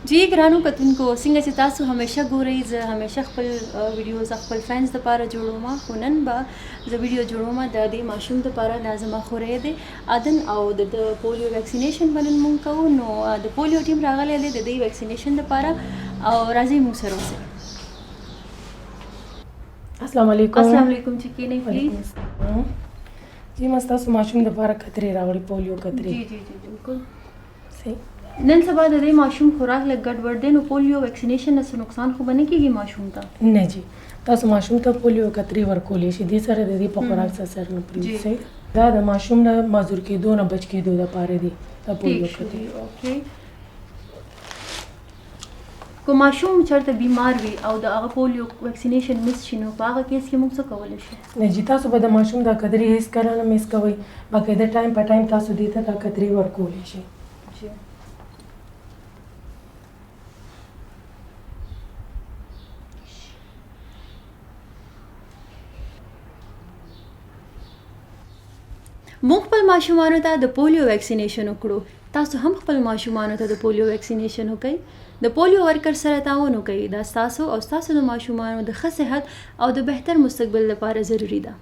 जी ګرانو کتونکو څنګه چې تاسو همیشه ګورئ زه همیشه خپل ویډیوز خپل فینس دپاره جوړوم خو نن به زه ویډیو جوړوم د دې ماشوم دپاره دا زما خوری دی عدن او د پولیو ویکسینیشن به نن مونږ کوو نو د پولیو ټیم راغلی دی د دې ویکسینیشن دپاره او راځئ مونږ سره اوسئ. السلام علیکم. السلام علیکم چې کینئ پلیز. جی ما ستاسو ماشوم دپاره کترې راوړي پولیو کترې. جی جی جی بالکل صحیح. نن سبا د دې ماشوم خوراک لږ ګډوډ دی نو پولیو ویکسینیشن نه څه نقصان خو به نه کېږي ماشوم ته؟ نه جی تاسو ماشوم ته پولیو کترې ورکولی شي دې سره د دې په خوراک سره اثر نه پرېږدي. دا د ماشوم نه معذور کېدو نه بچ کېدو دپاره دي دا پولیو کترې. اوکې که ماشوم چېرته بیمار وي او د هغه پولیو ویکسینیشن مس شي نو په هغه کیس کې موږ څه کولی شو؟ نه جی تاسو به د ماشوم دا کترې هېڅ کله نه مس کوئ باقاعده ټایم په ټایم تاسو دې ته دا کترې ورکولی شئ. جی موږ خپل ماشومانو ته د پولیو ویکسینیشن وکړو. تاسو هم خپل ماشومانو ته د پولیو ویکسینیشن وکړئ. د پولیو ورکر سره تعاون وکړئ. دا ستاسو او ستاسو د ماشومانو د ښه صحت او د بهتر مستقبل لپاره ضروری ده.